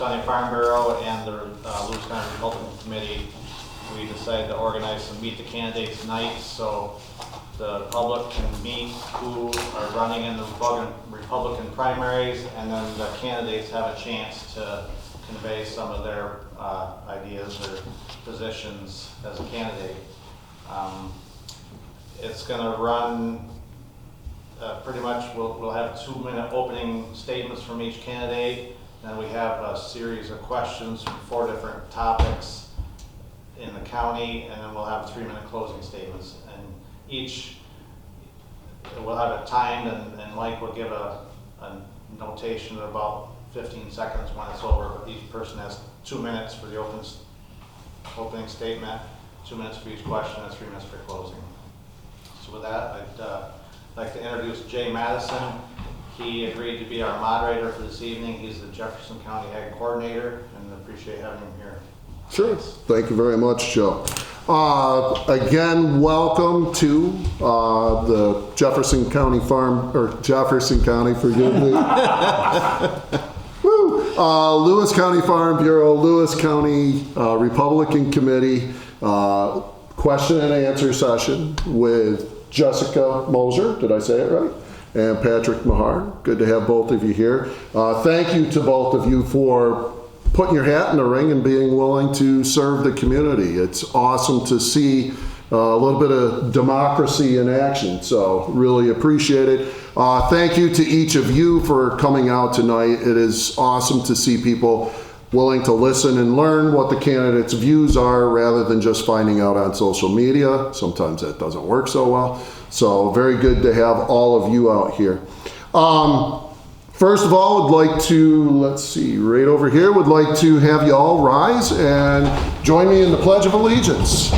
County Farm Bureau and the Lewis County Republican Committee, we decided to organize some Meet the Candidates nights so the public can meet who are running in the Republican primaries, and then the candidates have a chance to convey some of their ideas or positions as a candidate. It's going to run pretty much, we'll have 2-minute opening statements from each candidate, and we have a series of questions from 4 different topics in the county, and then we'll have 3-minute closing statements. And each, we'll have it timed, and Mike will give a notation of about 15 seconds when it's over, but each person has 2 minutes for the opening statement, 2 minutes for each question, and 3 minutes for closing. So with that, I'd like to introduce Jay Madison. He agreed to be our moderator for this evening. He's the Jefferson County Ag Coordinator, and appreciate having him here. Sure. Thank you very much, Joe. Again, welcome to the Jefferson County Jefferson County, forgive me. Lewis County Farm Bureau, Lewis County Republican Committee question and answer session with Jessica Moser, did I say it right? And Patrick Mahar. Good to have both of you here. Thank you to both of you for putting your hat in the ring and being willing to serve the community. It's awesome to see a little bit of democracy in action, so really appreciate it. Thank you to each of you for coming out tonight. It is awesome to see people willing to listen and learn what the candidates' views are rather than just finding out on social media. Sometimes that doesn't work so well. So very good to have all of you out here. First of all, would like to, let's see, right over here, would like to have you all rise and join me in the Pledge of Allegiance.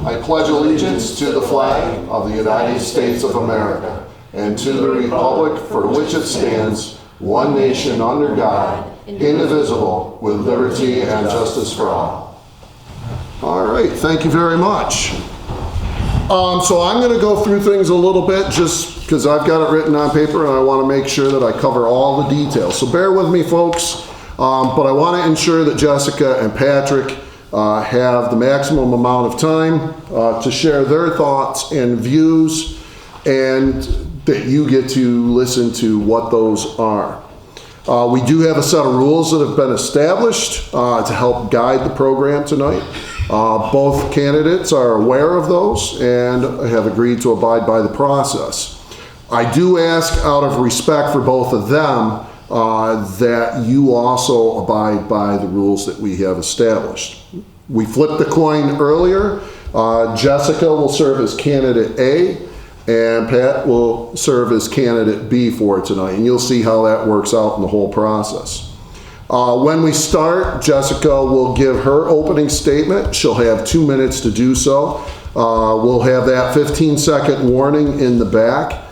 I pledge allegiance to the flag of the United States of America and to the republic for which it stands, one nation under God, indivisible, with liberty and justice for all. All right, thank you very much. So I'm going to go through things a little bit just because I've got it written on paper and I want to make sure that I cover all the details. So bear with me, folks, but I want to ensure that Jessica and Patrick have the maximum amount of time to share their thoughts and views, and that you get to listen to what those are. We do have a set of rules that have been established to help guide the program tonight. Both candidates are aware of those and have agreed to abide by the process. I do ask, out of respect for both of them, that you also abide by the rules that we have established. We flipped the coin earlier. Jessica will serve as candidate A, and Pat will serve as candidate B for tonight, and you'll see how that works out in the whole process. When we start, Jessica will give her opening statement. She'll have 2 minutes to do so. We'll have that 15-second warning in the back.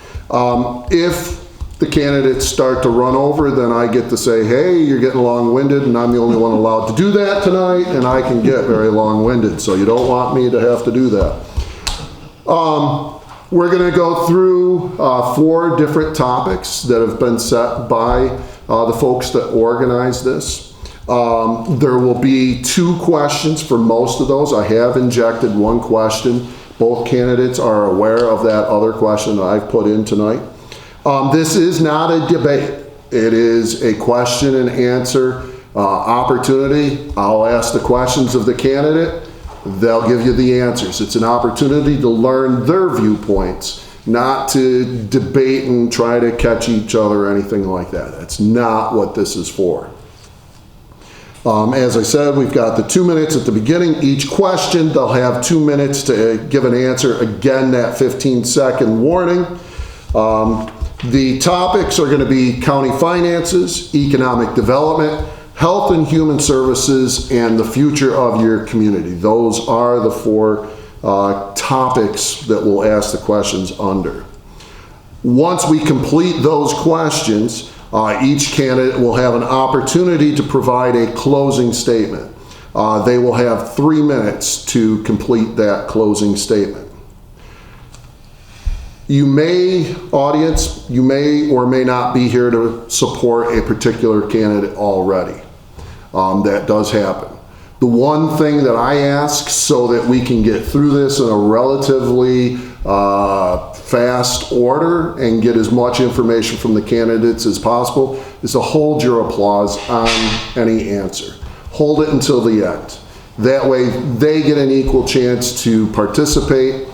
If the candidates start to run over, then I get to say, hey, you're getting long-winded, and I'm the only one allowed to do that tonight, and I can get very long-winded, so you don't want me to have to do that. We're going to go through 4 different topics that have been set by the folks that organize this. There will be 2 questions for most of those. I have injected 1 question. Both candidates are aware of that other question that I've put in tonight. This is not a debate. It is a question and answer opportunity. I'll ask the questions of the candidate. They'll give you the answers. It's an opportunity to learn their viewpoints, not to debate and try to catch each other or anything like that. That's not what this is for. As I said, we've got the 2 minutes at the beginning. Each question, they'll have 2 minutes to give an answer. Again, that 15-second warning. The topics are going to be county finances, economic development, health and human services, and the future of your community. Those are the 4 topics that we'll ask the questions under. Once we complete those questions, each candidate will have an opportunity to provide a closing statement. They will have 3 minutes to complete that closing statement. Audience, you may or may not be here to support a particular candidate already. That does happen. The one thing that I ask so that we can get through this in a relatively fast order and get as much information from the candidates as possible is to hold your applause on any answer. Hold it until the end. That way they get an equal chance to participate,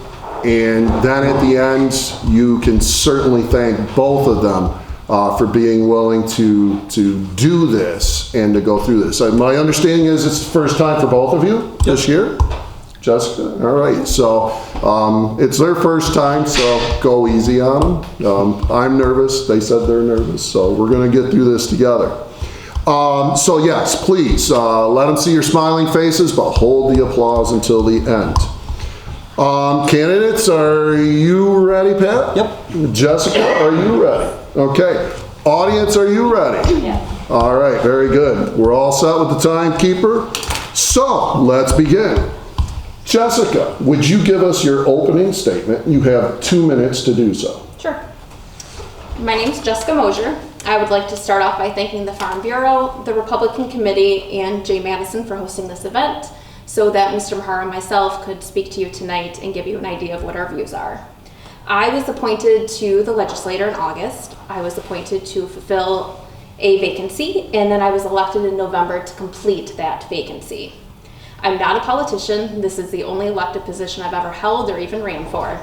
and then at the end you can certainly thank both of them for being willing to do this and to go through this. My understanding is it's the first time for both of you this year? Jessica? All right, so it's their first time, so go easy on them. I'm nervous, they said they're nervous, so we're gonna get through this together. So yes, please, let them see your smiling faces, but hold the applause until the end. Candidates, are you ready, Pat? Yep. Jessica, are you ready? Okay. Audience, are you ready? Yeah. All right, very good. We're all set with the timekeeper. So let's begin. Jessica, would you give us your opening statement? You have 2 minutes to do so. Sure. My name is Jessica Moser. I would like to start off by thanking the Farm Bureau, the Republican Committee, and Jay Madison for hosting this event so that Mr. Mahar and myself could speak to you tonight and give you an idea of what our views are. I was appointed to the Legislator in August. I was appointed to fulfill a vacancy, and then I was elected in November to complete that vacancy. I'm not a politician. This is the only elected position I've ever held or even ran for.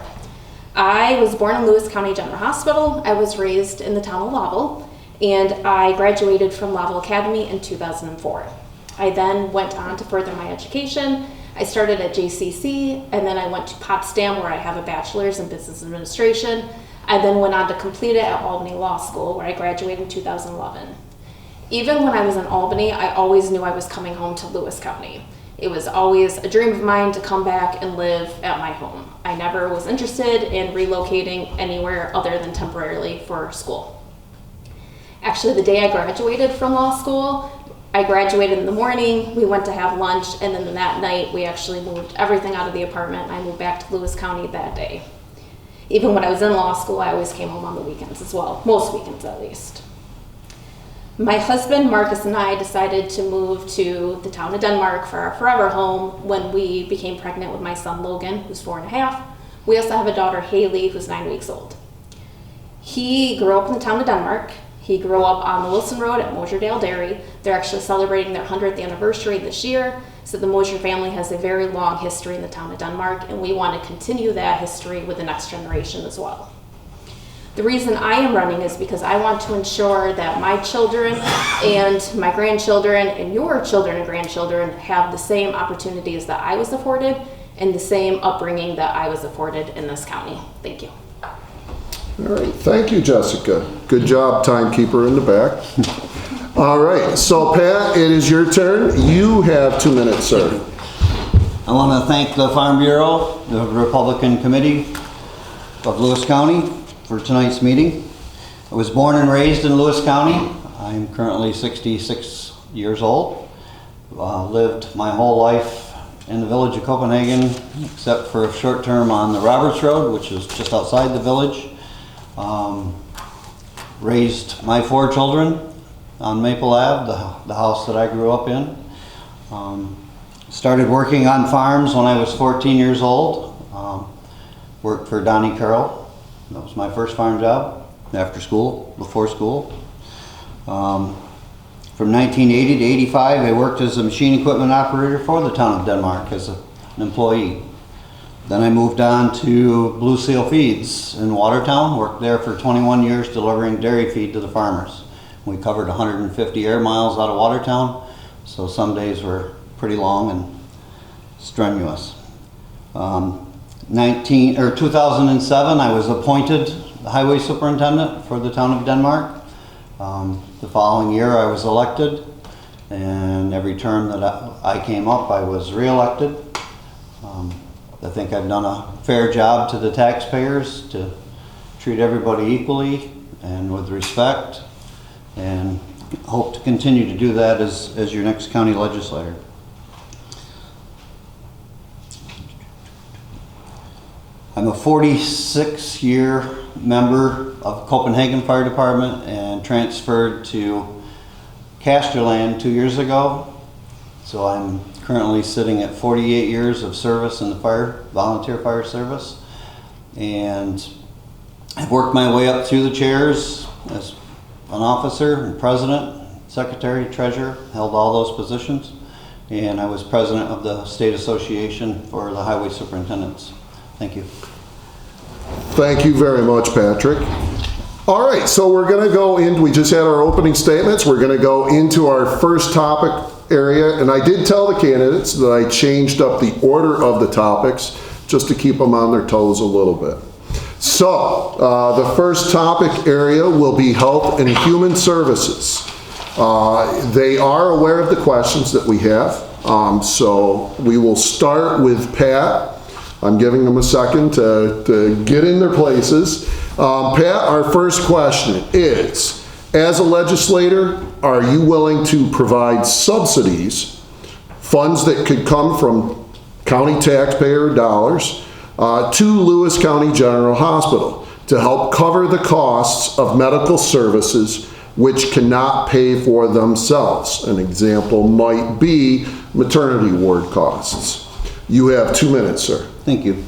I was born in Lewis County General Hospital. I was raised in the town of Lovell, and I graduated from Lovell Academy in 2004. I then went on to further my education. I started at JCC, and then I went to Potsdam, where I have a bachelor's in business administration. I then went on to complete it at Albany Law School, where I graduated in 2011. Even when I was in Albany, I always knew I was coming home to Lewis County. It was always a dream of mine to come back and live at my home. I never was interested in relocating anywhere other than temporarily for school. Actually, the day I graduated from law school, I graduated in the morning, we went to have lunch, and then that night we actually moved everything out of the apartment and I moved back to Lewis County that day. Even when I was in law school, I always came home on the weekends as well, most weekends at least. My husband, Marcus, and I decided to move to the town of Denmark for our forever home when we became pregnant with my son, Logan, who's 4.5. We also have a daughter, Haley, who's 9 weeks old. He grew up in the town of Denmark. He grew up on the Wilson Road at Moserdale Dairy. They're actually celebrating their 100th anniversary this year, so the Moser family has a very long history in the town of Denmark, and we want to continue that history with the next generation as well. The reason I am running is because I want to ensure that my children and my grandchildren and your children and grandchildren have the same opportunities that I was afforded and the same upbringing that I was afforded in this county. Thank you. All right, thank you, Jessica. Good job, timekeeper in the back. All right, so Pat, it is your turn. You have 2 minutes, sir. I want to thank the Farm Bureau, the Republican Committee of Lewis County for tonight's meeting. I was born and raised in Lewis County. I'm currently 66 years old. Lived my whole life in the village of Copenhagen, except for a short term on the Roberts Road, which is just outside the village. Raised my 4 children on Maple Ave, the house that I grew up in. Started working on farms when I was 14 years old. Worked for Donnie Carroll. That was my first farm job after school, before school. From 1980 to 85, I worked as a machine equipment operator for the town of Denmark as an employee. Then I moved on to Blue Seal Feeds in Watertown, worked there for 21 years delivering dairy feed to the farmers. We covered 150 air miles out of Watertown, so some days were pretty long and strenuous. 2007, I was appointed the highway superintendent for the town of Denmark. The following year I was elected, and every term that I came up I was re-elected. I think I've done a fair job to the taxpayers to treat everybody equally and with respect, and hope to continue to do that as your next county legislator. I'm a 46-year member of Copenhagen Fire Department and transferred to Casterland 2 years ago. So I'm currently sitting at 48 years of service in the volunteer fire service. And I've worked my way up through the chairs as an officer and president, secretary, treasurer, held all those positions. And I was president of the state association for the highway superintendents. Thank you. Thank you very much, Patrick. All right, so we're going to go in. We just had our opening statements. We're going to go into our first topic area. And I did tell the candidates that I changed up the order of the topics just to keep them on their toes a little bit. So the first topic area will be health and human services. They are aware of the questions that we have. So we will start with Pat. I'm giving them a second to get in their places. Pat, our first question is, as a legislator, are you willing to provide subsidies, funds that could come from county taxpayer dollars, to Lewis County General Hospital to help cover the costs of medical services which cannot pay for themselves? An example might be maternity ward costs. You have 2 minutes, sir. Thank you.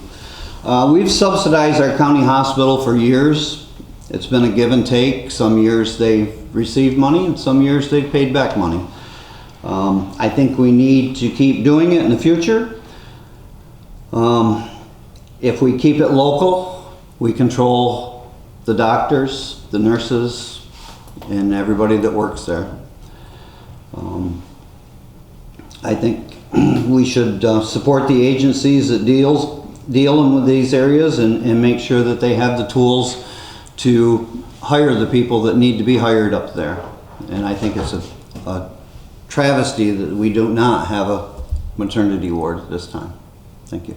We've subsidized our county hospital for years. It's been a give and take. Some years they've received money and some years they've paid back money. I think we need to keep doing it in the future. If we keep it local, we control the doctors, the nurses, and everybody that works there. I think we should support the agencies that deal with these areas and make sure that they have the tools to hire the people that need to be hired up there. And I think it's a travesty that we do not have a maternity ward at this time. Thank you.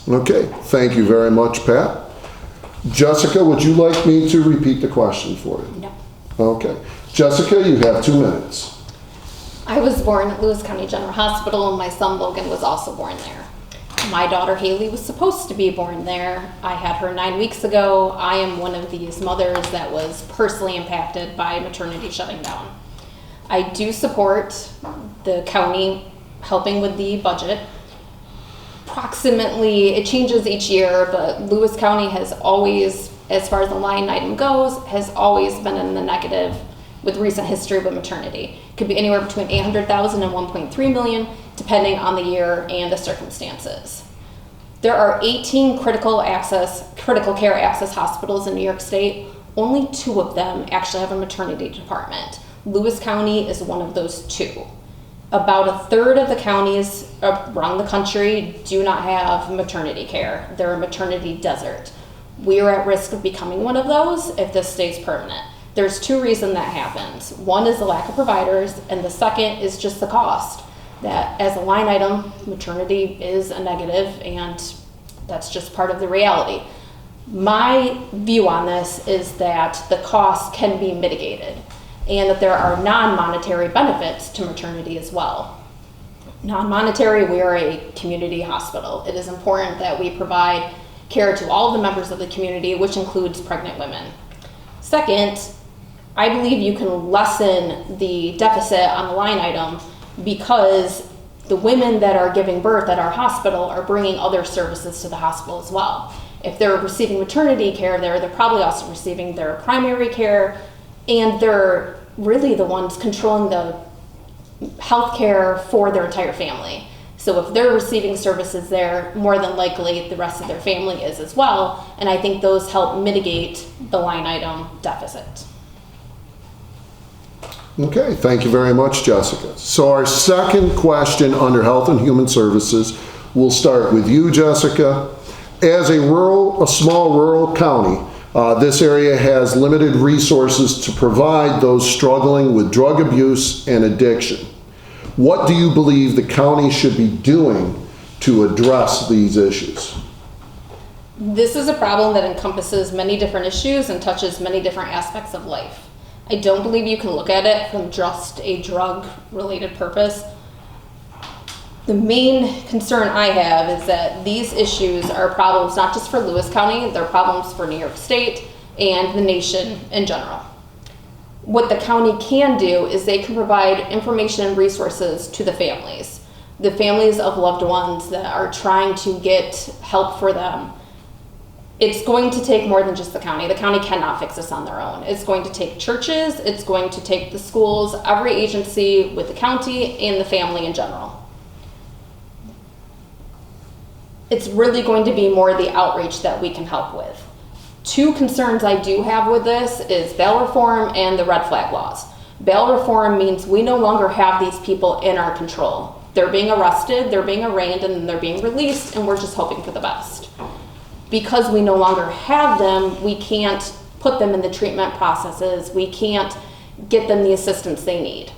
Okay, thank you very much, Pat. Jessica, would you like me to repeat the question for you? No. Okay. Jessica, you have 2 minutes. I was born at Lewis County General Hospital, and my son Logan was also born there. My daughter Haley was supposed to be born there. I had her 9 weeks ago. I am one of these mothers that was personally impacted by maternity shutting down. I do support the county helping with the budget. Approximately, it changes each year, but Lewis County has always, as far as the line item goes, has always been in the negative with recent history with maternity. It could be anywhere between $800,000 and $1.3 million, depending on the year and the circumstances. There are 18 critical care access hospitals in New York State. Only 2 of them actually have a maternity department. Lewis County is one of those 2. About a third of the counties around the country do not have maternity care. They're a maternity desert. We are at risk of becoming one of those if this stays permanent. There's 2 reasons that happens. One is the lack of providers, and the second is just the cost. That as a line item, maternity is a negative, and that's just part of the reality. My view on this is that the cost can be mitigated, and that there are non-monetary benefits to maternity as well. Non-monetary, we are a community hospital. It is important that we provide care to all the members of the community, which includes pregnant women. Second, I believe you can lessen the deficit on the line item because the women that are giving birth at our hospital are bringing other services to the hospital as well. If they're receiving maternity care there, they're probably also receiving their primary care, and they're really the ones controlling the health care for their entire family. So if they're receiving services there, more than likely the rest of their family is as well, and I think those help mitigate the line item deficit. Okay, thank you very much, Jessica. So our second question under Health and Human Services, we'll start with you, Jessica. As a small rural county, this area has limited resources to provide those struggling with drug abuse and addiction. What do you believe the county should be doing to address these issues? This is a problem that encompasses many different issues and touches many different aspects of life. I don't believe you can look at it from just a drug-related purpose. The main concern I have is that these issues are problems not just for Lewis County, they're problems for New York State and the nation in general. What the county can do is they can provide information and resources to the families of loved ones that are trying to get help for them. It's going to take more than just the county. The county cannot fix this on their own. It's going to take churches, it's going to take the schools, every agency with the county and the family in general. It's really going to be more the outreach that we can help with. Two concerns I do have with this is bail reform and the red flag laws. Bail reform means we no longer have these people in our control. They're being arrested, they're being arraigned, and then they're being released, and we're just hoping for the best. Because we no longer have them, we can't put them in the treatment processes, we can't get them the assistance they need.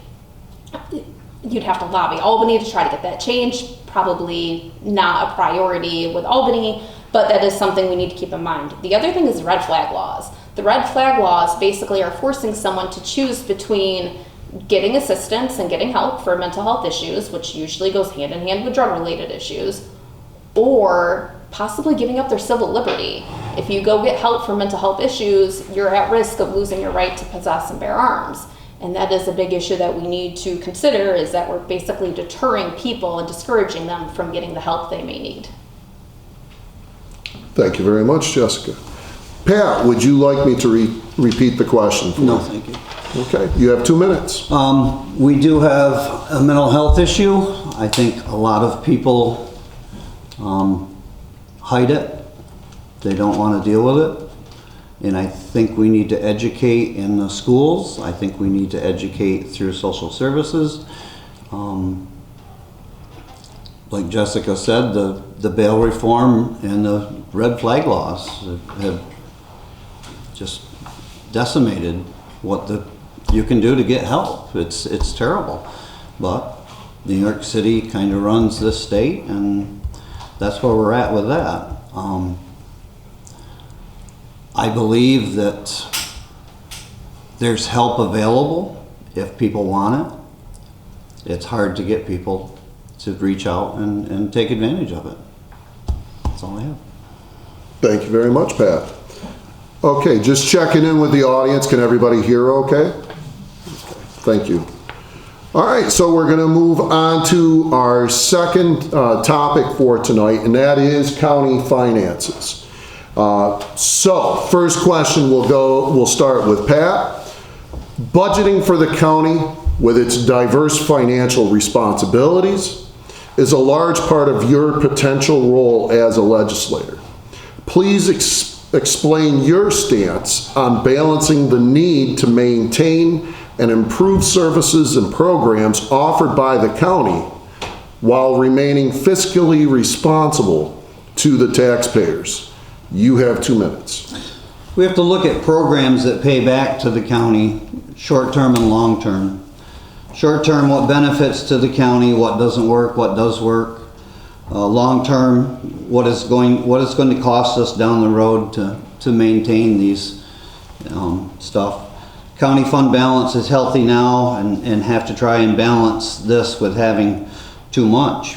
You'd have to lobby Albany to try to get that changed. Probably not a priority with Albany, but that is something we need to keep in mind. The other thing is red flag laws. The red flag laws basically are forcing someone to choose between getting assistance and getting help for mental health issues, which usually goes hand in hand with drug-related issues, or possibly giving up their civil liberty. If you go get help for mental health issues, you're at risk of losing your right to possess and bear arms. And that is a big issue that we need to consider, is that we're basically deterring people and discouraging them from getting the help they may need. Thank you very much, Jessica. Pat, would you like me to repeat the question? No, thank you. Okay, you have 2 minutes. We do have a mental health issue. I think a lot of people hide it. They don't want to deal with it. And I think we need to educate in the schools. I think we need to educate through social services. Like Jessica said, the bail reform and the red flag laws have just decimated what you can do to get help. It's terrible. But New York City kind of runs this state, and that's where we're at with that. I believe that there's help available if people want it. It's hard to get people to reach out and take advantage of it. That's all I have. Thank you very much, Pat. Okay, just checking in with the audience. Can everybody hear okay? Thank you. All right, so we're going to move on to our second topic for tonight, and that is county finances. So, first question we'll start with Pat. Budgeting for the county with its diverse financial responsibilities is a large part of your potential role as a legislator. Please explain your stance on balancing the need to maintain and improve services and programs offered by the county while remaining fiscally responsible to the taxpayers. You have 2 minutes. We have to look at programs that pay back to the county, short-term and long-term. Short-term, what benefits to the county, what doesn't work, what does work. Long-term, what it's going to cost us down the road to maintain these stuff. County fund balance is healthy now, and have to try and balance this with having too much.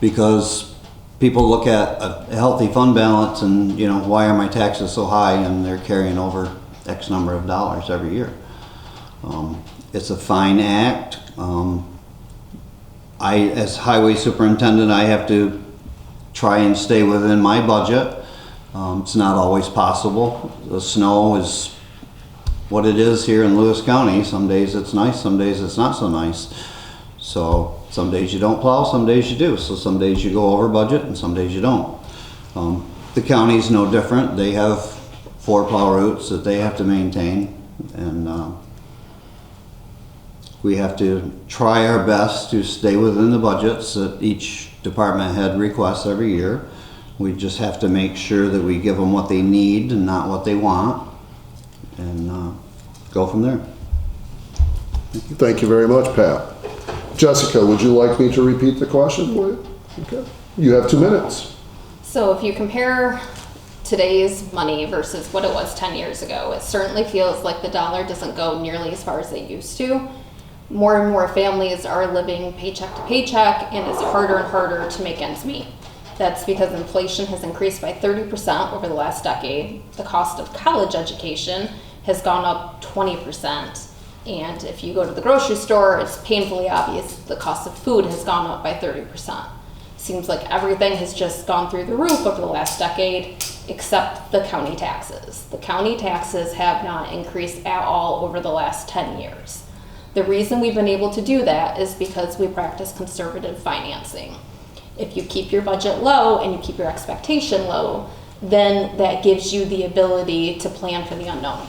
Because people look at a healthy fund balance and, why are my taxes so high, and they're carrying over X number of dollars every year. It's a fine act. As highway superintendent, I have to try and stay within my budget. It's not always possible. The snow is what it is here in Lewis County. Some days it's nice, some days it's not so nice. So some days you don't plow, some days you do. So some days you go over budget and some days you don't. The county's no different. They have 4 plow routes that they have to maintain, and we have to try our best to stay within the budgets that each department head requests every year. We just have to make sure that we give them what they need and not what they want, and go from there. Thank you very much, Pat. Jessica, would you like me to repeat the question for you? Okay. You have 2 minutes. So if you compare today's money versus what it was 10 years ago, it certainly feels like the dollar doesn't go nearly as far as they used to. More and more families are living paycheck to paycheck, and it's harder and harder to make ends meet. That's because inflation has increased by 30% over the last decade. The cost of college education has gone up 20%. And if you go to the grocery store, it's painfully obvious the cost of food has gone up by 30%. Seems like everything has just gone through the roof over the last decade, except the county taxes. The county taxes have not increased at all over the last 10 years. The reason we've been able to do that is because we practice conservative financing. If you keep your budget low and you keep your expectation low, then that gives you the ability to plan for the unknown.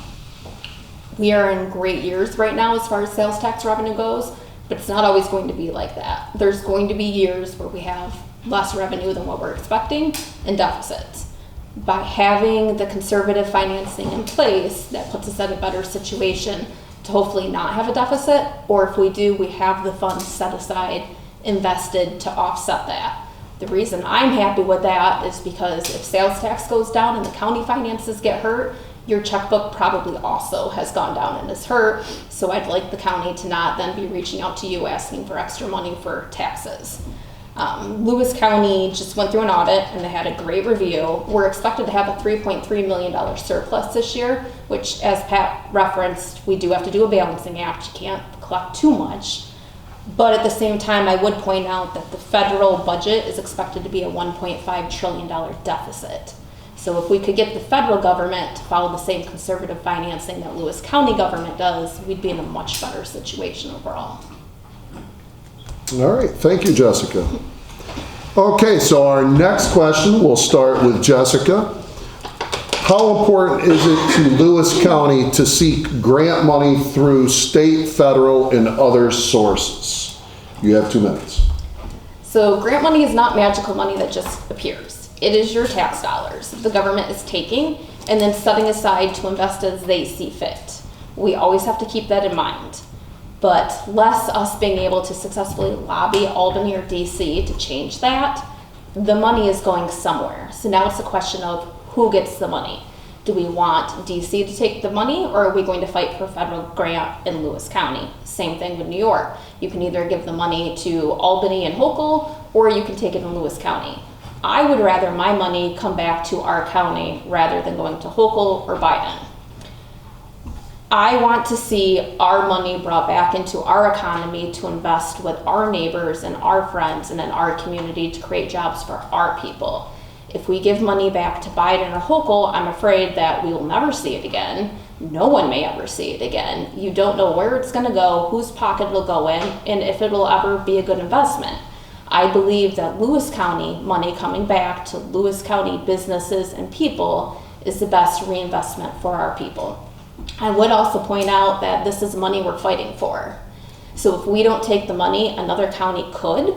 We are in great years right now as far as sales tax revenue goes, but it's not always going to be like that. There's going to be years where we have less revenue than what we're expecting and deficits. By having the conservative financing in place, that puts us at a better situation to hopefully not have a deficit, or if we do, we have the funds set aside, invested to offset that. The reason I'm happy with that is because if sales tax goes down and the county finances get hurt, your checkbook probably also has gone down and is hurt. So I'd like the county to not then be reaching out to you asking for extra money for taxes. Lewis County just went through an audit and they had a great review. We're expected to have a $3.3 million surplus this year, which, as Pat referenced, we do have to do a balancing act. You can't collect too much. But at the same time, I would point out that the federal budget is expected to be a $1.5 trillion deficit. So if we could get the federal government to follow the same conservative financing that Lewis County government does, we'd be in a much better situation overall. All right, thank you, Jessica. Okay, so our next question, we'll start with Jessica. How important is it to Lewis County to seek grant money through state, federal, and other sources? You have 2 minutes. So grant money is not magical money that just appears. It is your tax dollars the government is taking and then setting aside to invest as they see fit. We always have to keep that in mind. But less us being able to successfully lobby Albany or DC to change that, the money is going somewhere. So now it's a question of who gets the money. Do we want DC to take the money, or are we going to fight for a federal grant in Lewis County? Same thing with New York. You can either give the money to Albany and Hochul, or you can take it in Lewis County. I would rather my money come back to our county rather than going to Hochul or Biden. I want to see our money brought back into our economy to invest with our neighbors and our friends and in our community to create jobs for our people. If we give money back to Biden or Hochul, I'm afraid that we will never see it again. No one may ever see it again. You don't know where it's going to go, whose pocket it'll go in, and if it'll ever be a good investment. I believe that Lewis County money coming back to Lewis County businesses and people is the best reinvestment for our people. I would also point out that this is money we're fighting for. So if we don't take the money, another county could.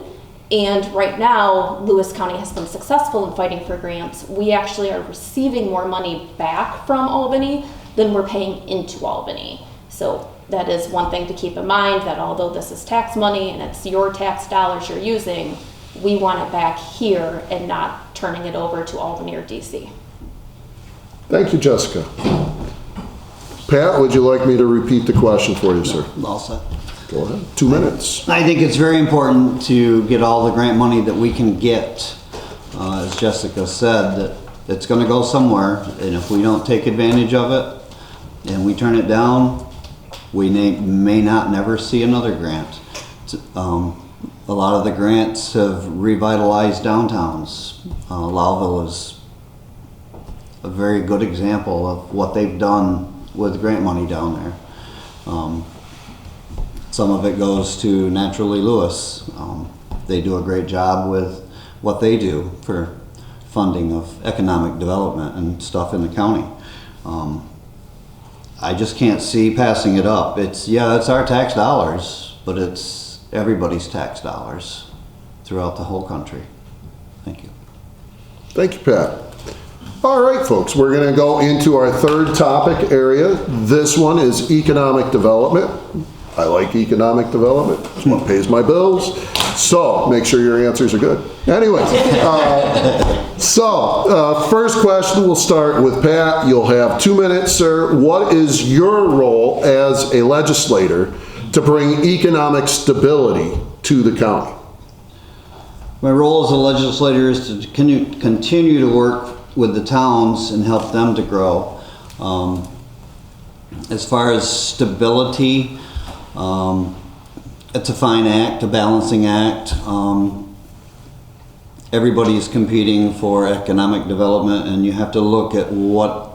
And right now, Lewis County has been successful in fighting for grants. We actually are receiving more money back from Albany than we're paying into Albany. So that is one thing to keep in mind, that although this is tax money and it's your tax dollars you're using, we want it back here and not turning it over to Albany or DC. Thank you, Jessica. Pat, would you like me to repeat the question for you, sir? All set. Go ahead. 2 minutes. I think it's very important to get all the grant money that we can get. As Jessica said, that it's going to go somewhere, and if we don't take advantage of it and we turn it down, we may not never see another grant. A lot of the grants have revitalized downtowns. Lowville is a very good example of what they've done with grant money down there. Some of it goes to Naturally Lewis. They do a great job with what they do for funding of economic development and stuff in the county. I just can't see passing it up. It's our tax dollars, but it's everybody's tax dollars throughout the whole country. Thank you. Thank you, Pat. All right, folks, we're going to go into our third topic area. This one is economic development. I like economic development. It's what pays my bills. So make sure your answers are good. Anyways, first question, we'll start with Pat. You'll have 2 minutes, sir. What is your role as a legislator to bring economic stability to the county? My role as a legislator is to continue to work with the towns and help them to grow. As far as stability, it's a fine act, a balancing act. Everybody's competing for economic development, and you have to look at what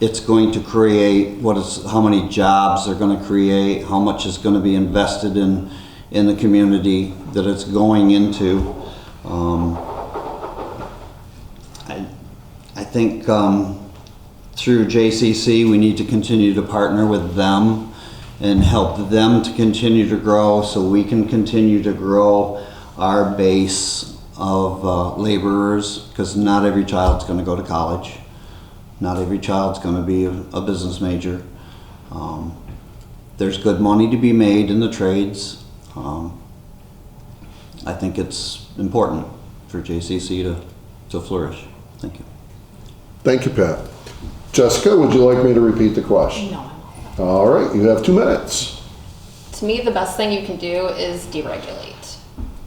it's going to create, how many jobs they're going to create, how much is going to be invested in the community that it's going into. I think through JCC we need to continue to partner with them and help them to continue to grow so we can continue to grow our base of laborers, because not every child's going to go to college. Not every child's going to be a business major. There's good money to be made in the trades. I think it's important for JCC to flourish. Thank you. Thank you, Pat. Jessica, would you like me to repeat the question? No. All right, you have 2 minutes. To me, the best thing you can do is deregulate.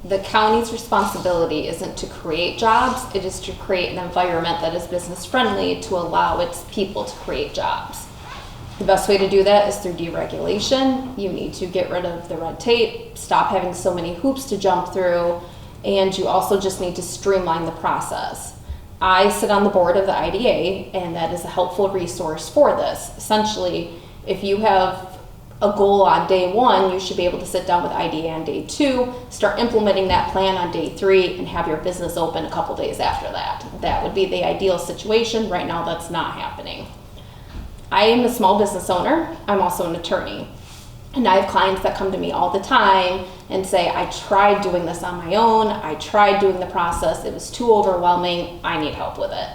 The county's responsibility isn't to create jobs, it is to create an environment that is business friendly to allow its people to create jobs. The best way to do that is through deregulation. You need to get rid of the red tape, stop having so many hoops to jump through, and you also just need to streamline the process. I sit on the board of the IDA, and that is a helpful resource for this. Essentially, if you have a goal on day 1, you should be able to sit down with IDA on day 2, start implementing that plan on day 3, and have your business open a couple days after that. That would be the ideal situation. Right now, that's not happening. I am a small business owner. I'm also an attorney. And I have clients that come to me all the time and say, I tried doing this on my own. I tried doing the process. It was too overwhelming. I need help with it.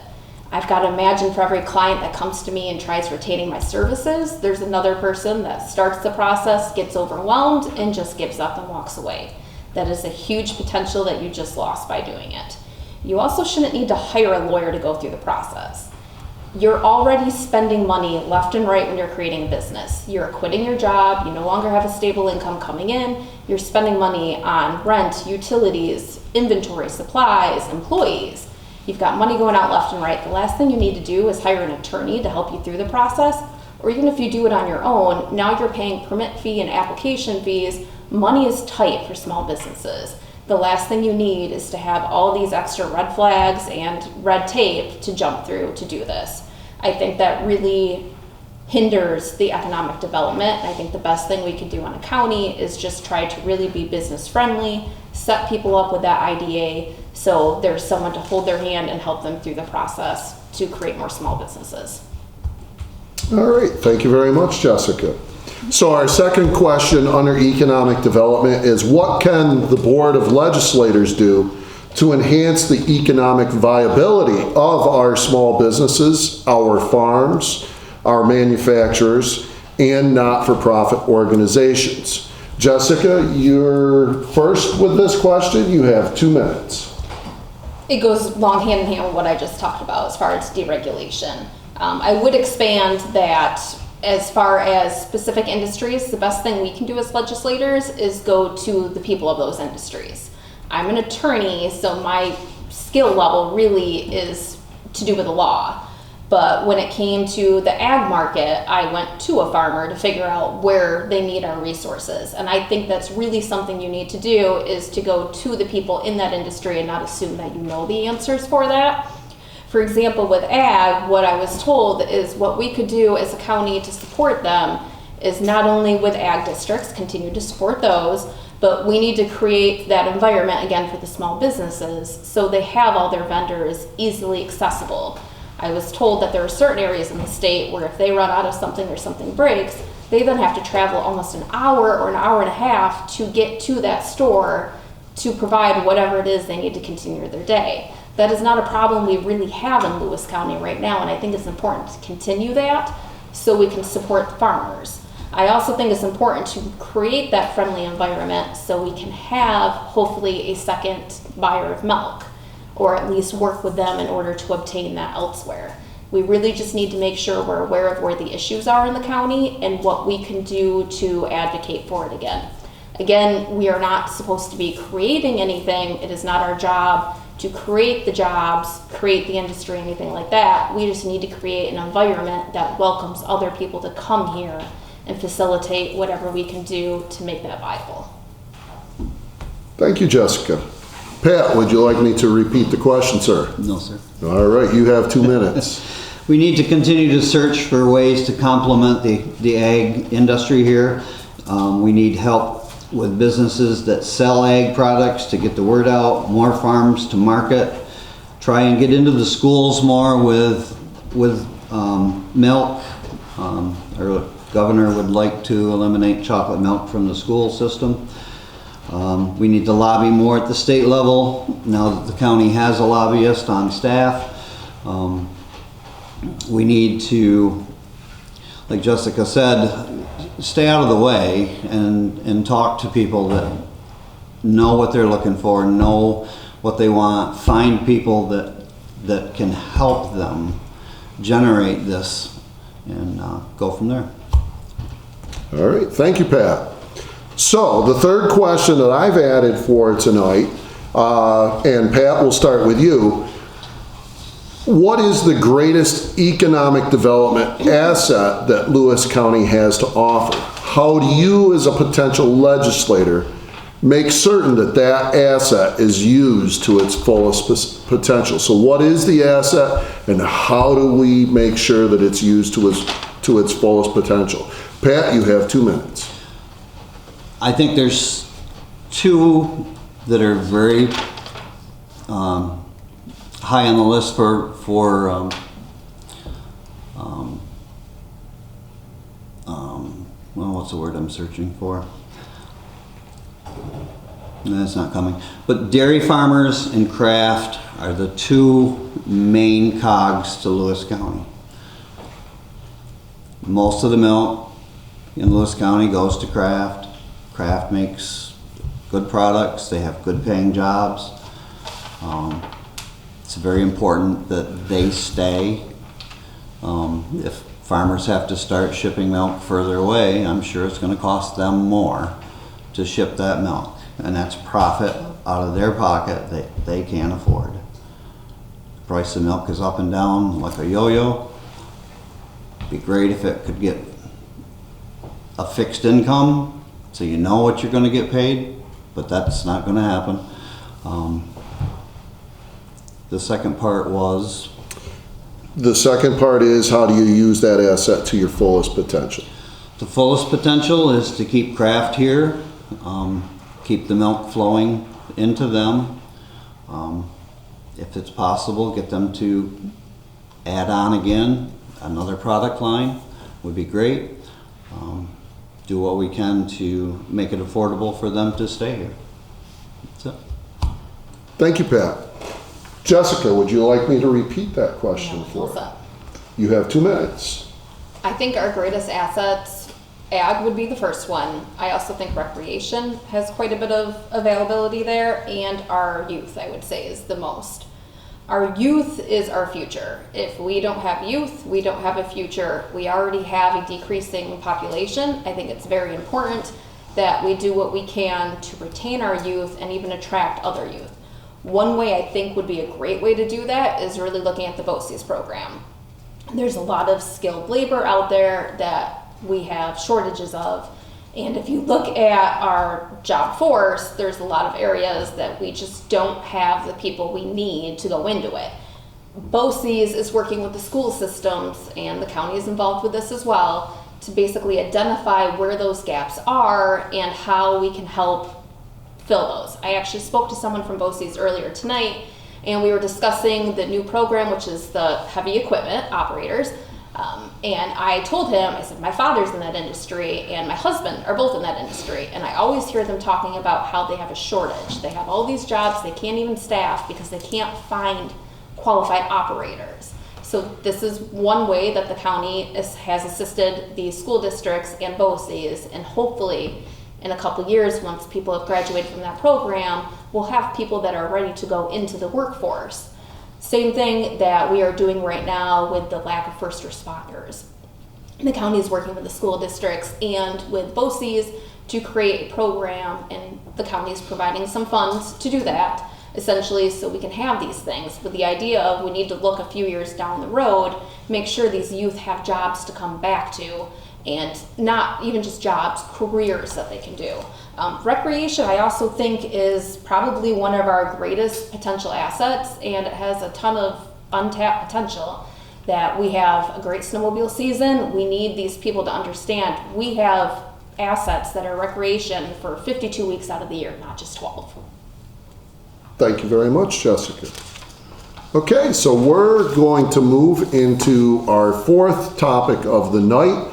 I've got to imagine for every client that comes to me and tries retaining my services, there's another person that starts the process, gets overwhelmed, and just gives up and walks away. That is a huge potential that you just lost by doing it. You also shouldn't need to hire a lawyer to go through the process. You're already spending money left and right when you're creating a business. You're quitting your job, you no longer have a stable income coming in, you're spending money on rent, utilities, inventory, supplies, employees. You've got money going out left and right. The last thing you need to do is hire an attorney to help you through the process, or even if you do it on your own, now you're paying permit fee and application fees. Money is tight for small businesses. The last thing you need is to have all these extra red flags and red tape to jump through to do this. I think that really hinders the economic development. I think the best thing we could do on a county is just try to really be business friendly, set people up with that IDA so there's someone to hold their hand and help them through the process to create more small businesses. All right, thank you very much, Jessica. So our second question under economic development is, what can the Board of Legislators do to enhance the economic viability of our small businesses, our farms, our manufacturers, and not-for-profit organizations? Jessica, you're first with this question. You have 2 minutes. It goes long hand in hand with what I just talked about as far as deregulation. I would expand that as far as specific industries, the best thing we can do as legislators is go to the people of those industries. I'm an attorney, so my skill level really is to do with the law. But when it came to the ag market, I went to a farmer to figure out where they need our resources. And I think that's really something you need to do, is to go to the people in that industry and not assume that you know the answers for that. For example, with ag, what I was told is what we could do as a county to support them is not only with ag districts, continue to support those, but we need to create that environment again for the small businesses so they have all their vendors easily accessible. I was told that there are certain areas in the state where if they run out of something or something breaks, they then have to travel almost an hour or an hour and a half to get to that store to provide whatever it is they need to continue their day. That is not a problem we really have in Lewis County right now, and I think it's important to continue that so we can support farmers. I also think it's important to create that friendly environment so we can have, hopefully, a second buyer of milk, or at least work with them in order to obtain that elsewhere. We really just need to make sure we're aware of where the issues are in the county and what we can do to advocate for it again. Again, we are not supposed to be creating anything. It is not our job to create the jobs, create the industry, anything like that. We just need to create an environment that welcomes other people to come here and facilitate whatever we can do to make that viable. Thank you, Jessica. Pat, would you like me to repeat the question, sir? No, sir. All right, you have 2 minutes. We need to continue to search for ways to complement the ag industry here. We need help with businesses that sell ag products to get the word out, more farms to market, try and get into the schools more with milk. Our governor would like to eliminate chocolate milk from the school system. We need to lobby more at the state level now that the county has a lobbyist on staff. We need to, like Jessica said, stay out of the way and talk to people that know what they're looking for, know what they want, find people that can help them generate this, and go from there. All right, thank you, Pat. So the third question that I've added for tonight, and Pat, we'll start with you. What is the greatest economic development asset that Lewis County has to offer? How do you, as a potential legislator, make certain that that asset is used to its fullest potential? So what is the asset, and how do we make sure that it's used to its fullest potential? Pat, you have 2 minutes. I think there's two that are very high on the list for well, what's the word I'm searching for? No, it's not coming. But dairy farmers and craft are the two main cogs to Lewis County. Most of the milk in Lewis County goes to craft. Craft makes good products. They have good paying jobs. It's very important that they stay. If farmers have to start shipping milk further away, I'm sure it's going to cost them more to ship that milk. And that's profit out of their pocket that they can't afford. The price of milk is up and down like a yo-yo. It'd be great if it could get a fixed income so you know what you're going to get paid, but that's not going to happen. The second part was? The second part is, how do you use that asset to your fullest potential? The fullest potential is to keep craft here, keep the milk flowing into them. If it's possible, get them to add on again. Another product line would be great. Do what we can to make it affordable for them to stay here. That's it. Thank you, Pat. Jessica, would you like me to repeat that question for you? You have 2 minutes. I think our greatest assets, ag would be the first one. I also think recreation has quite a bit of availability there, and our youth, I would say, is the most. Our youth is our future. If we don't have youth, we don't have a future. We already have a decreasing population. I think it's very important that we do what we can to retain our youth and even attract other youth. One way I think would be a great way to do that is really looking at the BOCES program. There's a lot of skilled labor out there that we have shortages of. And if you look at our job force, there's a lot of areas that we just don't have the people we need to go into it. BOCES is working with the school systems, and the county is involved with this as well, to basically identify where those gaps are and how we can help fill those. I actually spoke to someone from BOCES earlier tonight, and we were discussing the new program, which is the heavy equipment operators. And I told him, I said, my father's in that industry and my husband are both in that industry. And I always hear them talking about how they have a shortage. They have all these jobs they can't even staff because they can't find qualified operators. So this is one way that the county has assisted the school districts and BOCES, and hopefully in a couple years, once people have graduated from that program, we'll have people that are ready to go into the workforce. Same thing that we are doing right now with the lack of first responders. The county is working with the school districts and with BOCES to create a program, and the county is providing some funds to do that, essentially so we can have these things, with the idea of we need to look a few years down the road, make sure these youth have jobs to come back to, and not even just jobs, careers that they can do. Recreation, I also think, is probably one of our greatest potential assets, and it has a ton of untapped potential. That we have a great snowmobile season. We need these people to understand we have assets that are recreation for 52 weeks out of the year, not just 12. Thank you very much, Jessica. Okay, so we're going to move into our fourth topic of the night,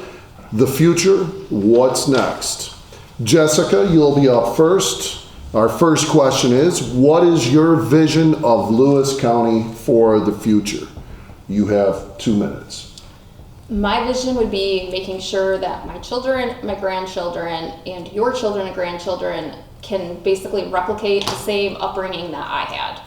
the future, what's next. Jessica, you'll be up first. Our first question is, what is your vision of Lewis County for the future? You have 2 minutes. My vision would be making sure that my children, my grandchildren, and your children and grandchildren can basically replicate the same upbringing that I had.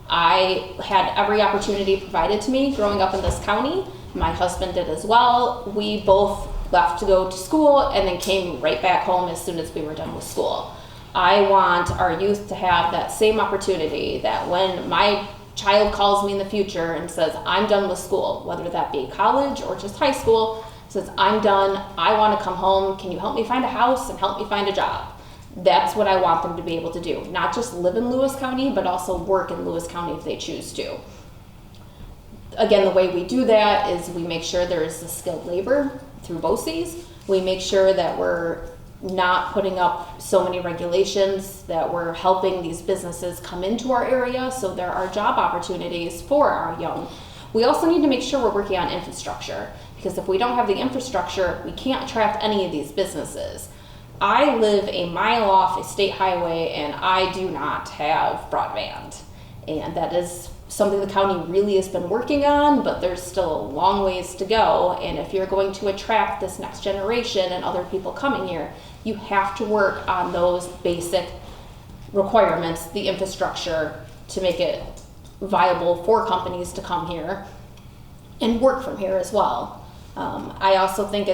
I had every opportunity provided to me growing up in this county. My husband did as well. We both left to go to school and then came right back home as soon as we were done with school. I want our youth to have that same opportunity, that when my child calls me in the future and says, I'm done with school, whether that be college or just high school, says, I'm done, I want to come home, can you help me find a house and help me find a job? That's what I want them to be able to do. Not just live in Lewis County, but also work in Lewis County if they choose to. Again, the way we do that is we make sure there is the skilled labor through BOCES. We make sure that we're not putting up so many regulations, that we're helping these businesses come into our area so there are job opportunities for our young. We also need to make sure we're working on infrastructure, because if we don't have the infrastructure, we can't attract any of these businesses. I live a mile off a state highway and I do not have broadband. And that is something the county really has been working on, but there's still a long ways to go. And if you're going to attract this next generation and other people coming here, you have to work on those basic requirements, the infrastructure, to make it viable for companies to come here and work from here as well. I also think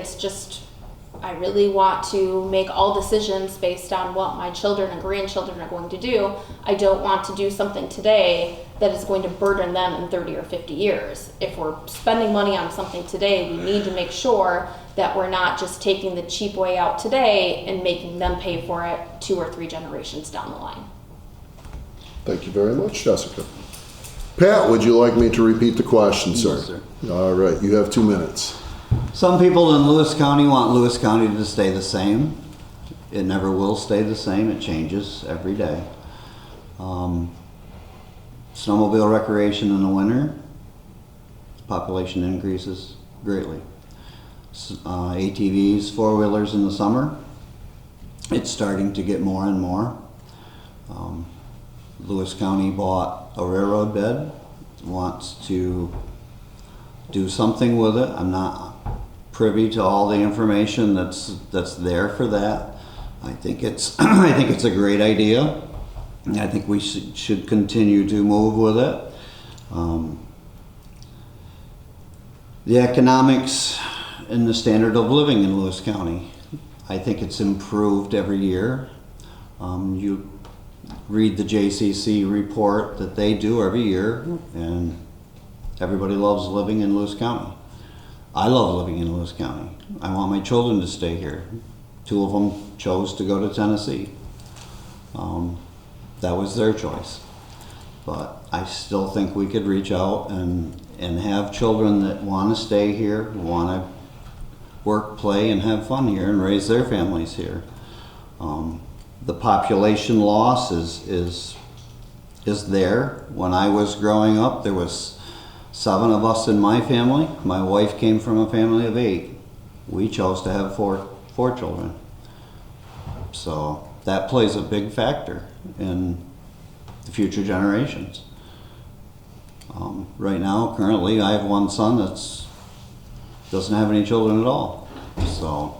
I really want to make all decisions based on what my children and grandchildren are going to do. I don't want to do something today that is going to burden them in 30 or 50 years. If we're spending money on something today, we need to make sure that we're not just taking the cheap way out today and making them pay for it 2 or 3 generations down the line. Thank you very much, Jessica. Pat, would you like me to repeat the question, sir? Yes, sir. All right, you have 2 minutes. Some people in Lewis County want Lewis County to stay the same. It never will stay the same. It changes every day. Snowmobile recreation in the winter, population increases greatly. ATVs, four-wheelers in the summer, it's starting to get more and more. Lewis County bought a railroad bed, wants to do something with it. I'm not privy to all the information that's there for that. I think it's a great idea. I think we should continue to move with it. The economics and the standard of living in Lewis County, I think it's improved every year. You read the JCC report that they do every year, and everybody loves living in Lewis County. I love living in Lewis County. I want my children to stay here. 2 of them chose to go to Tennessee. That was their choice. But I still think we could reach out and have children that want to stay here, want to work, play, and have fun here and raise their families here. The population loss is there. When I was growing up, there was 7 of us in my family. My wife came from a family of 8. We chose to have four children. So that plays a big factor in the future generations. Right now, currently, I have 1 son that doesn't have any children at all. So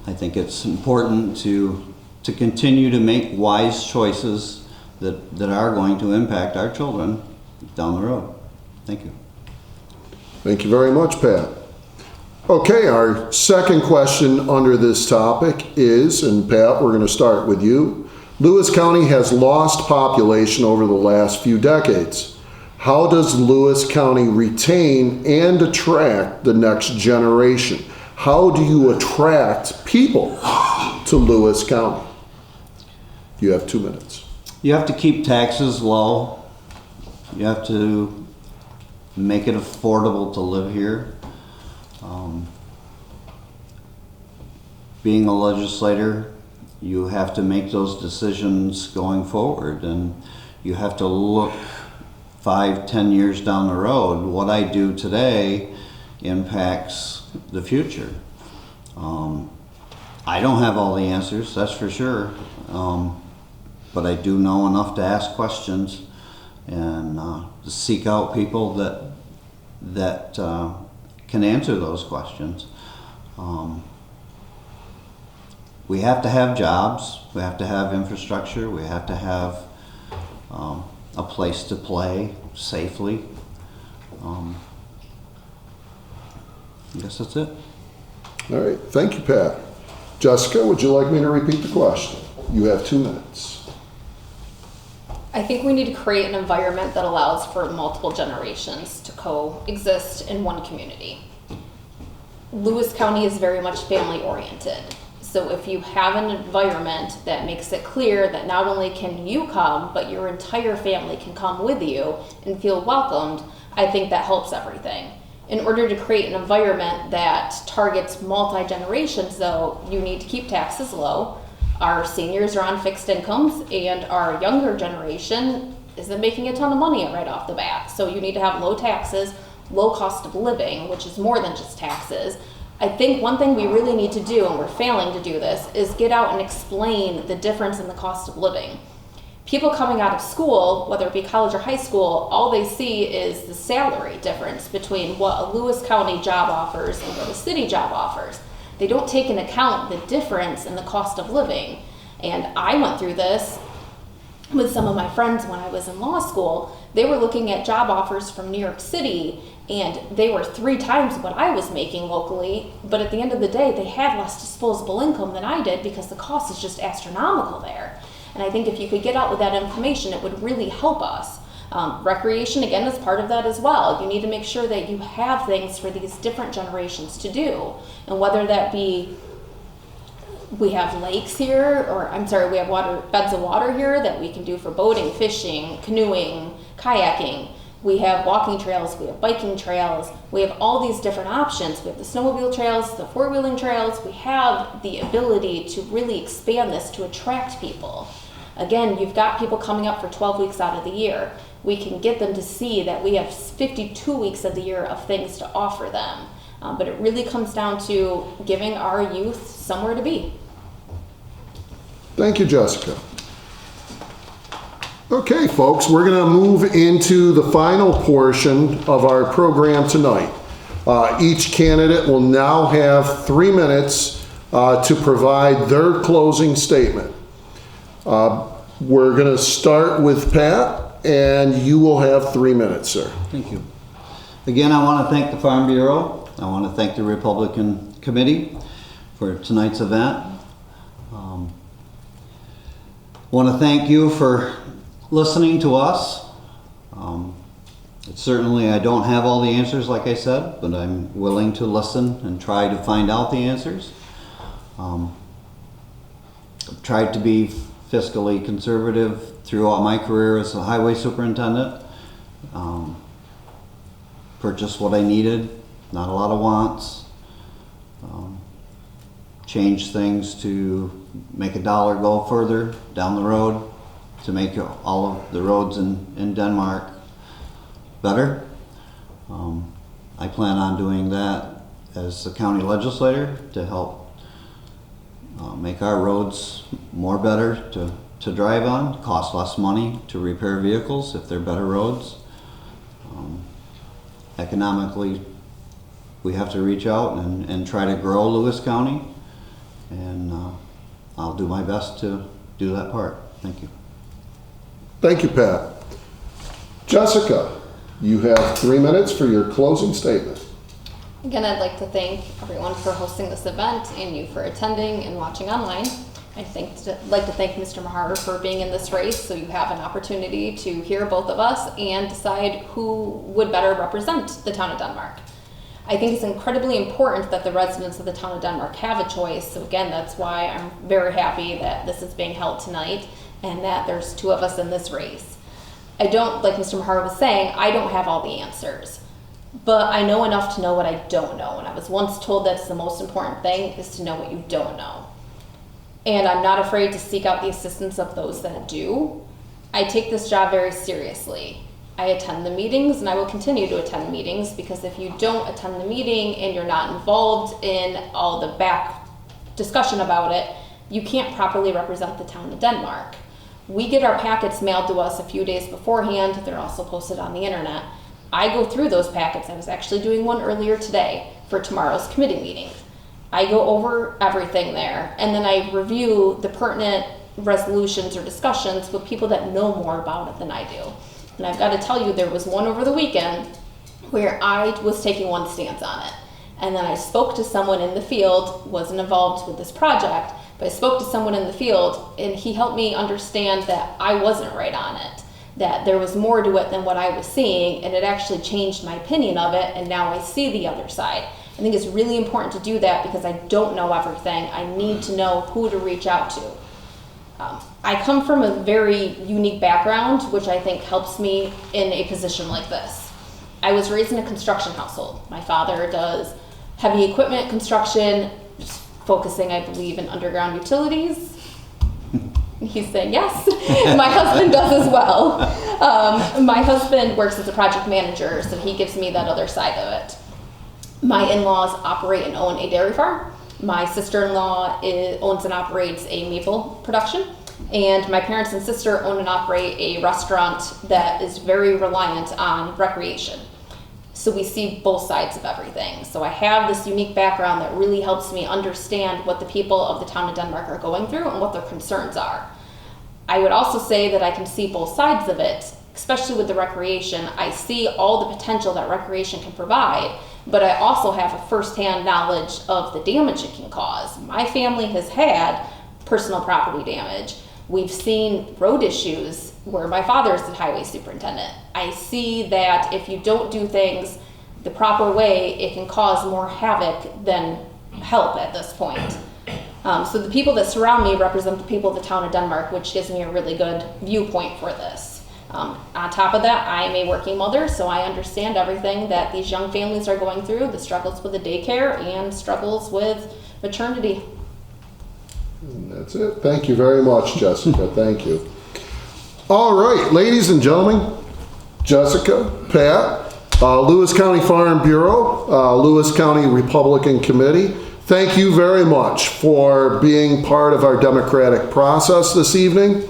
I think it's important to continue to make wise choices that are going to impact our children down the road. Thank you. Thank you very much, Pat. Okay, our second question under this topic is, and Pat, we're going to start with you. Lewis County has lost population over the last few decades. How does Lewis County retain and attract the next generation? How do you attract people to Lewis County? You have 2 minutes. You have to keep taxes low. You have to make it affordable to live here. Being a legislator, you have to make those decisions going forward, and you have to look 5-10 years down the road. What I do today impacts the future. I don't have all the answers, that's for sure, but I do know enough to ask questions and to seek out people that can answer those questions. We have to have jobs, we have to have infrastructure, we have to have a place to play safely. I guess that's it. All right, thank you, Pat. Jessica, would you like me to repeat the question? You have 2 minutes. I think we need to create an environment that allows for multiple generations to coexist in one community. Lewis County is very much family oriented. So if you have an environment that makes it clear that not only can you come, but your entire family can come with you and feel welcomed, I think that helps everything. In order to create an environment that targets multi-generations, though, you need to keep taxes low. Our seniors are on fixed incomes, and our younger generation isn't making a ton of money right off the bat. So you need to have low taxes, low cost of living, which is more than just taxes. I think one thing we really need to do, and we're failing to do this, is get out and explain the difference in the cost of living. People coming out of school, whether it be college or high school, all they see is the salary difference between what a Lewis County job offers and what a city job offers. They don't take into account the difference in the cost of living. And I went through this with some of my friends when I was in law school. They were looking at job offers from New York City, and they were 3 times what I was making locally, but at the end of the day, they had less disposable income than I did because the cost is just astronomical there. And I think if you could get out with that information, it would really help us. Recreation, again, is part of that as well. You need to make sure that you have things for these different generations to do. And whether that be, we have lakes here, or I'm sorry, we have beds of water here that we can do for boating, fishing, canoeing, kayaking. We have walking trails, we have biking trails, we have all these different options. We have the snowmobile trails, the four-wheeling trails. We have the ability to really expand this to attract people. Again, you've got people coming up for 12 weeks out of the year. We can get them to see that we have 52 weeks of the year of things to offer them. But it really comes down to giving our youth somewhere to be. Thank you, Jessica. Okay, folks, we're going to move into the final portion of our program tonight. Each candidate will now have 3 minutes to provide their closing statement. We're going to start with Pat, and you will have 3 minutes, sir. Thank you. Again, I want to thank the Farm Bureau. I want to thank the Republican Committee for tonight's event. I want to thank you for listening to us. Certainly I don't have all the answers, like I said, but I'm willing to listen and try to find out the answers. I've tried to be fiscally conservative throughout my career as a highway superintendent. Purchased what I needed, not a lot of wants. Changed things to make a dollar go further down the road, to make all of the roads in Denmark better. I plan on doing that as the county legislator to help make our roads more better to drive on, cost less money to repair vehicles if they're better roads. Economically, we have to reach out and try to grow Lewis County, and I'll do my best to do that part. Thank you. Thank you, Pat. Jessica, you have 3 minutes for your closing statement. Again, I'd like to thank everyone for hosting this event and you for attending and watching online. I'd like to thank Mr. Mahar for being in this race so you have an opportunity to hear both of us and decide who would better represent the town of Denmark. I think it's incredibly important that the residents of the town of Denmark have a choice. So again, that's why I'm very happy that this is being held tonight and that there's 2 of us in this race. I don't, like Mr. Mahar was saying, I don't have all the answers. But I know enough to know what I don't know. And I was once told that's the most important thing is to know what you don't know. And I'm not afraid to seek out the assistance of those that do. I take this job very seriously. I attend the meetings and I will continue to attend meetings because if you don't attend the meeting and you're not involved in all the back discussion about it, you can't properly represent the town of Denmark. We get our packets mailed to us a few days beforehand. They're also posted on the internet. I go through those packets. I was actually doing one earlier today for tomorrow's committee meeting. I go over everything there and then I review the pertinent resolutions or discussions with people that know more about it than I do. And I've got to tell you, there was one over the weekend where I was taking one stance on it. And then I spoke to someone in the field, wasn't involved with this project, but I spoke to someone in the field and he helped me understand that I wasn't right on it. That there was more to it than what I was seeing, and it actually changed my opinion of it, and now I see the other side. I think it's really important to do that because I don't know everything. I need to know who to reach out to. I come from a very unique background, which I think helps me in a position like this. I was raised in a construction household. My father does heavy equipment construction, just focusing, I believe, in underground utilities. He's saying yes. My husband does as well. My husband works as a project manager, so he gives me that other side of it. My in-laws operate and own a dairy farm. My sister-in-law owns and operates a maple production. And my parents and sister own and operate a restaurant that is very reliant on recreation. So we see both sides of everything. So I have this unique background that really helps me understand what the people of the town of Denmark are going through and what their concerns are. I would also say that I can see both sides of it, especially with the recreation. I see all the potential that recreation can provide, but I also have a firsthand knowledge of the damage it can cause. My family has had personal property damage. We've seen road issues where my father is the highway superintendent. I see that if you don't do things the proper way, it can cause more havoc than help at this point. So the people that surround me represent the people of the town of Denmark, which gives me a really good viewpoint for this. On top of that, I'm a working mother, so I understand everything that these young families are going through, the struggles with the daycare and struggles with maternity. And that's it. Thank you very much, Jessica. Thank you. All right, ladies and gentlemen, Jessica, Pat, Lewis County Farm Bureau, Lewis County Republican Committee, thank you very much for being part of our democratic process this evening.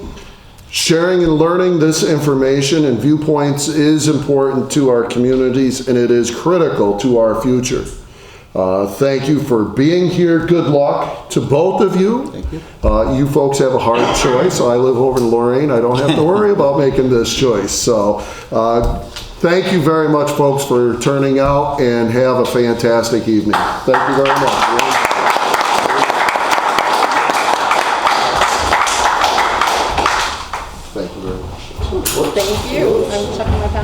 Sharing and learning this information and viewpoints is important to our communities, and it is critical to our future. Thank you for being here. Good luck to both of you. Thank you. You folks have a hard choice. I live over in Lorraine. I don't have to worry about making this choice. So thank you very much, folks, for turning out, and have a fantastic evening. Thank you very much. Thank you very much. Thank you. I'm checking my pen.